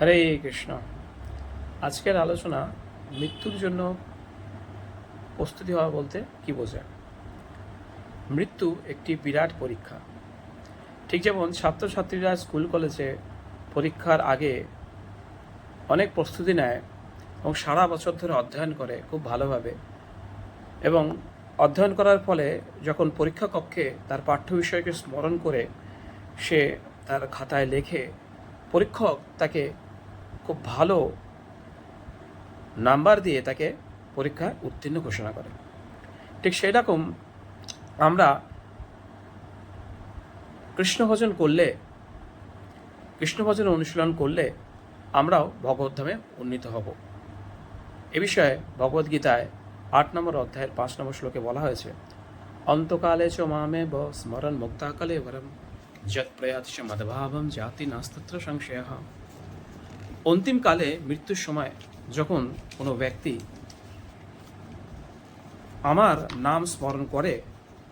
হরে কৃষ্ণ। আজকের আলোচনা মৃত্যুর জন্য প্রস্তুতি হওয়া বলতে কি বোঝায়। মৃত্যু একটি বিরাট পরীক্ষা। ঠিক যেমন ছাত্রছাত্রীরা স্কুল কলেজে পরীক্ষার আগে অনেক প্রস্তুতি নেয় এবং সারা বছর ধরে অধ্যয়ন করে খুব ভালোভাবে, এবং অধ্যয়ন করার ফলে যখন পরীক্ষা কক্ষে তার পাঠ্য বিষয়কে স্মরণ করে সে তার খাতায় লেখে, পরীক্ষক তাকে খুব ভালো নাম্বার দিয়ে তাকে পরীক্ষায় উত্তীর্ণ ঘোষণা করে। ঠিক সেই রকম আমরা কৃষ্ণ ভজন অনুশীলন করলে আমরাও ভগবদ্ধামে উন্নীত হব। এ বিষয়ে ভগবদ্গীতায় 8 নম্বর অধ্যায়ের 5 নম্বর শ্লোকে বলা হয়েছে, অন্তকালে চ মামে ব স্মরণ মুক্তাকালে বরম যৎ প্রয়াতি চ মদভাবম জাতি নাস্তত্র সংশয়ঃ। অন্তিমকালে মৃত্যুর সময় যখন কোনো ব্যক্তি আমার নাম স্মরণ করে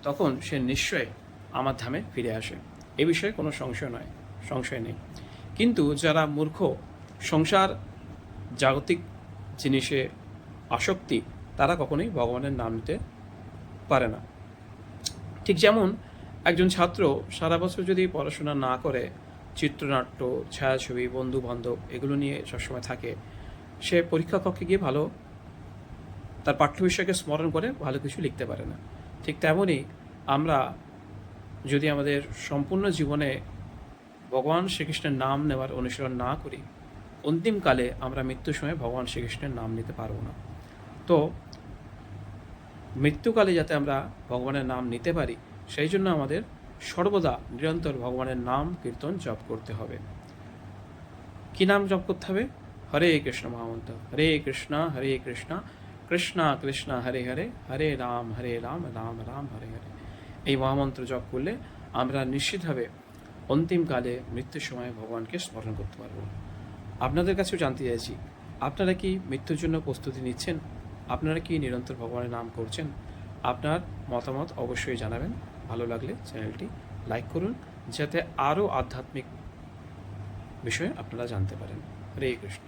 তখন সে নিশ্চয় আমার ধামে ফিরে আসে। এ বিষয়ে কোনো সংশয় নেই। কিন্তু যারা মূর্খ, সংসার জাগতিক জিনিসে আসক্তি, তারা কখনোই ভগবানের নাম নিতে পারে না। ঠিক যেমন একজন ছাত্র সারা বছর যদি পড়াশোনা না করে চিত্রনাট্য, ছায়াছবি, বন্ধু বান্ধব এগুলো নিয়ে সবসময় থাকে, সে পরীক্ষা কক্ষে গিয়ে ভালো তার পাঠ্য বিষয়কে স্মরণ করে ভালো কিছু লিখতে পারে না। ঠিক তেমনই আমরা যদি আমাদের সম্পূর্ণ জীবনে ভগবান শ্রীকৃষ্ণের নাম নেওয়ার অনুশীলন না করি, অন্তিমকালে আমরা মৃত্যুর সময় ভগবান শ্রীকৃষ্ণের নাম নিতে পারবো না। তো মৃত্যুকালে যাতে আমরা ভগবানের নাম নিতে পারি, সেই জন্য আমাদের সর্বদা নিরন্তর ভগবানের নাম কীর্তন জপ করতে হবে। কি নাম জপ করতে হবে? হরে কৃষ্ণ মহামন্ত্র, হরে কৃষ্ণ কৃষ্ণ কৃষ্ণ হরে হরে, হরে রাম রাম রাম হরে হরে। এই মহামন্ত্র জপ করলে আমরা নিশ্চিতভাবে অন্তিমকালে মৃত্যুর সময় ভগবানকে স্মরণ করতে পারব। আপনাদের কাছেও জানতে চাইছি, আপনারা কি মৃত্যুর জন্য প্রস্তুতি নিচ্ছেন? আপনারা কি নিরন্তর ভগবানের নাম করছেন? আপনার মতামত অবশ্যই জানাবেন। ভালো লাগলে চ্যানেলটি লাইক করুন, যাতে আরও আধ্যাত্মিক বিষয়ে আপনারা জানতে পারেন। হরে কৃষ্ণ।